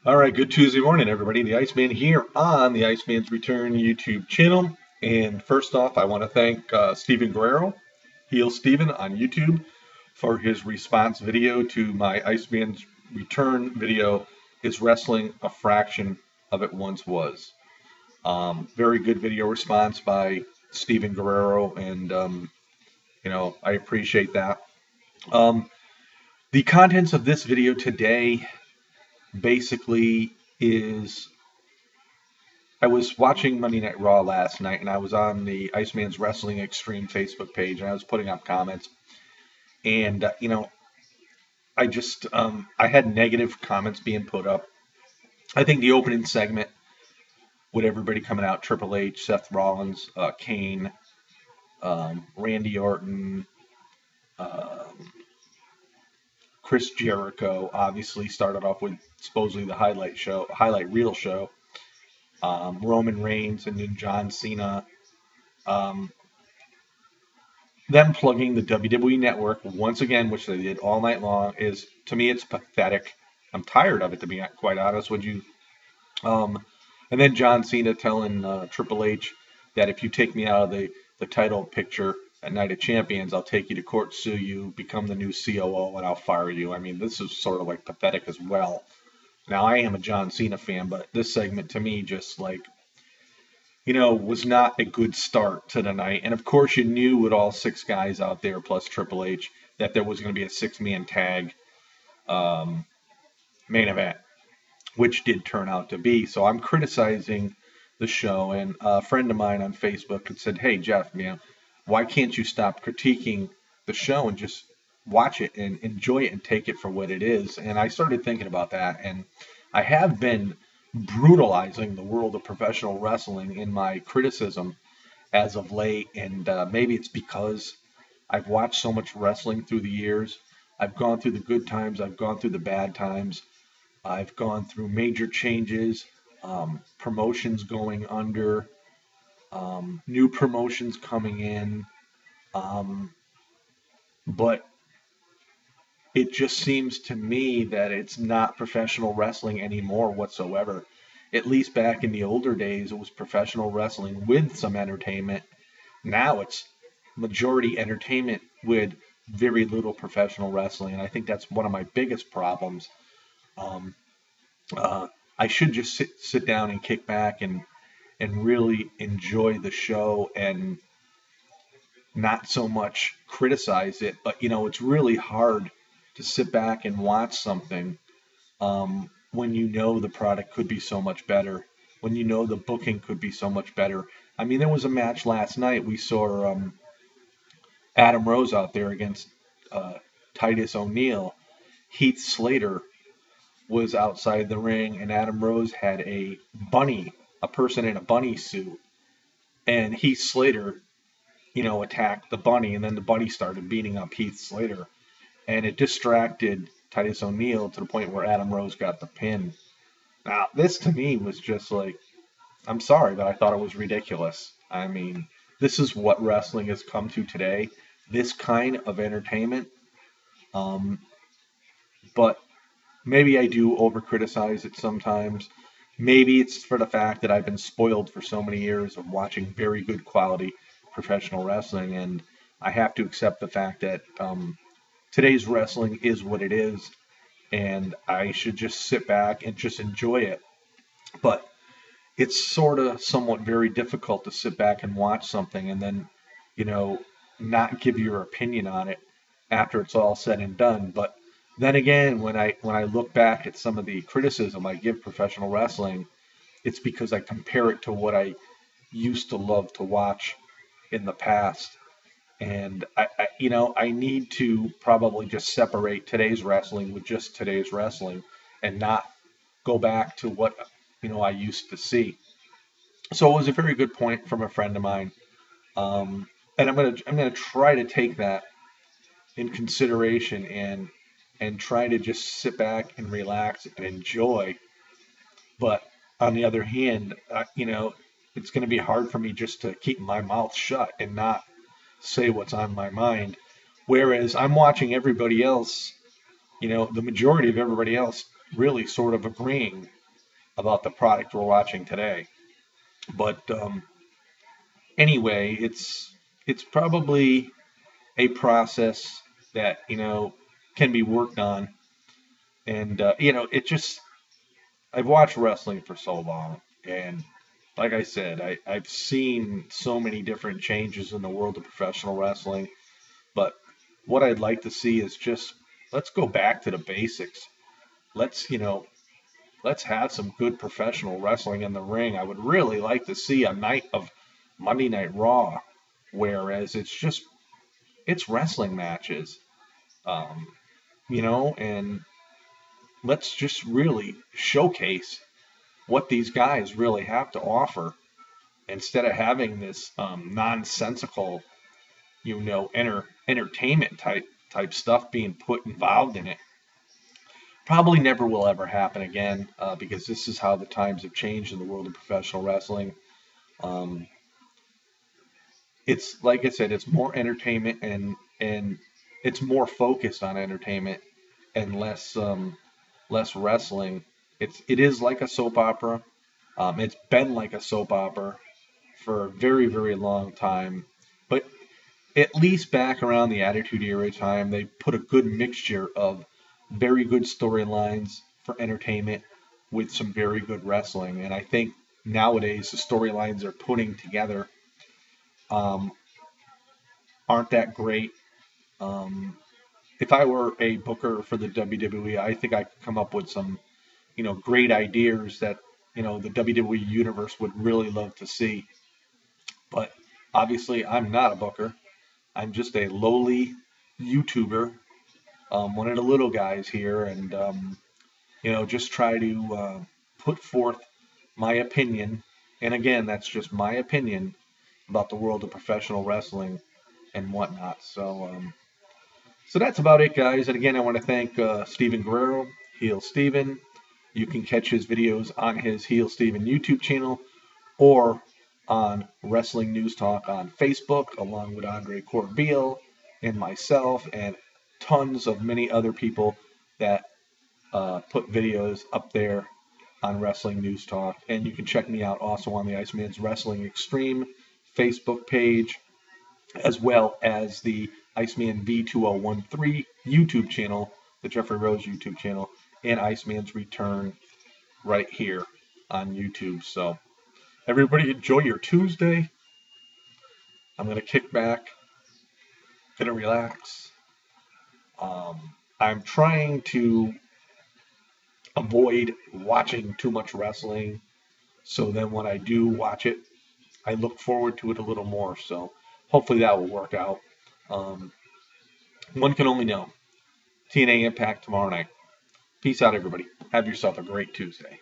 All right, good Tuesday morning, everybody. The Iceman here on the Iceman's Return YouTube channel. And first off, I want to thank Steven Guerrero, HEELSTEVEN on YouTube, for his response video to my Iceman's Return video. Is wrestling a fraction of it once was? Very good video response by Steven Guerrero, and I appreciate that. Um, the contents of this video today basically is I was watching Monday Night Raw last night, and I was on the Iceman's Wrestling Extreme Facebook page, and I was putting up comments. And I had negative comments being put up. I think the opening segment with everybody coming out, Triple H, Seth Rollins, Kane, Randy Orton, um, Chris Jericho, obviously started off with supposedly the highlight reel show. Roman Reigns and then John Cena. Um, them plugging the WWE Network once again, which they did all night long, is to me it's pathetic. I'm tired of it, to be quite honest with you. Um, and then John Cena telling Triple H that if you take me out of the title picture at Night of Champions, I'll take you to court, sue you, become the new COO, and I'll fire you. I mean, this is sort of like pathetic as well. Now, I am a John Cena fan, but this segment to me just like was not a good start to the night. And of course, you knew with all six guys out there plus Triple H that there was going to be a six-man tag um, main event, which did turn out to be. So I'm criticizing the show, and a friend of mine on Facebook had said, "Hey Jeff, why can't you stop critiquing the show and just watch it and enjoy it and take it for what it is?" And I started thinking about that, and I have been brutalizing the world of professional wrestling in my criticism as of late, and maybe it's because I've watched so much wrestling through the years. I've gone through the good times, I've gone through the bad times, I've gone through major changes, promotions going under, new promotions coming in, um, but it just seems to me that it's not professional wrestling anymore whatsoever. At least back in the older days, it was professional wrestling with some entertainment. Now it's majority entertainment with very little professional wrestling, and I think that's one of my biggest problems. Um, uh, I should just sit down and kick back and really enjoy the show and not so much criticize it. But it's really hard to sit back and watch something when the product could be so much better, when the booking could be so much better. I mean, there was a match last night. We saw Adam Rose out there against uh, Titus O'Neil. Heath Slater was outside the ring, and Adam Rose had a person in a bunny suit, and Heath Slater, attacked the bunny, and then the bunny started beating up Heath Slater, and it distracted Titus O'Neil to the point where Adam Rose got the pin. Now, this to me was just like, I'm sorry, but I thought it was ridiculous. I mean, this is what wrestling has come to today, this kind of entertainment. Um, but maybe I do over criticize it sometimes. Maybe it's for the fact that I've been spoiled for so many years of watching very good quality professional wrestling, and I have to accept the fact that today's wrestling is what it is, and I should just sit back and just enjoy it. But it's sort of somewhat very difficult to sit back and watch something and then, you know, not give your opinion on it after it's all said and done. But then again, when I look back at some of the criticism I give professional wrestling, it's because I compare it to what I used to love to watch in the past. And I need to probably just separate today's wrestling with just today's wrestling and not go back to what I used to see. So it was a very good point from a friend of mine, and I'm gonna try to take that in consideration and try to just sit back and relax and enjoy. But on the other hand, it's going to be hard for me just to keep my mouth shut and not say what's on my mind. Whereas I'm watching everybody else, the majority of everybody else really sort of agreeing about the product we're watching today. But anyway, it's probably a process that can be worked on, and it just I've watched wrestling for so long, and like I said, I've seen so many different changes in the world of professional wrestling. But what I'd like to see is just let's go back to the basics. Let's let's have some good professional wrestling in the ring. I would really like to see a night of Monday Night Raw, whereas it's wrestling matches, um, and let's just really showcase what these guys really have to offer instead of having this nonsensical, entertainment type stuff being put involved in it. Probably never will ever happen again because this is how the times have changed in the world of professional wrestling. Um, it's like I said, it's more entertainment and it's more focused on entertainment and less wrestling. It is like a soap opera. It's been like a soap opera for a very, very long time. But at least back around the Attitude Era time, they put a good mixture of very good storylines for entertainment with some very good wrestling. And I think nowadays the storylines they're putting together um, aren't that great. Um, if I were a booker for the WWE, I think I could come up with some, great ideas that, the WWE universe would really love to see. But obviously, I'm not a booker. I'm just a lowly YouTuber, one of the little guys here, and just try to put forth my opinion. And again, that's just my opinion about the world of professional wrestling and whatnot. So that's about it, guys. And again, I want to thank Steven Guerrero, Heel Steven. You can catch his videos on his Heel Steven YouTube channel or on Wrestling News Talk on Facebook, along with Andre Corbeil and myself, and tons of many other people that put videos up there on Wrestling News Talk. And you can check me out also on the Iceman's Wrestling Extreme Facebook page, as well as the Iceman V2013 YouTube channel, the Jeffrey Rose YouTube channel, and Iceman's Return right here on YouTube. So everybody enjoy your Tuesday. I'm going to kick back, going to relax. I'm trying to avoid watching too much wrestling. So then when I do watch it, I look forward to it a little more. So hopefully that will work out. Um, one can only know. TNA Impact tomorrow night. Peace out, everybody. Have yourself a great Tuesday.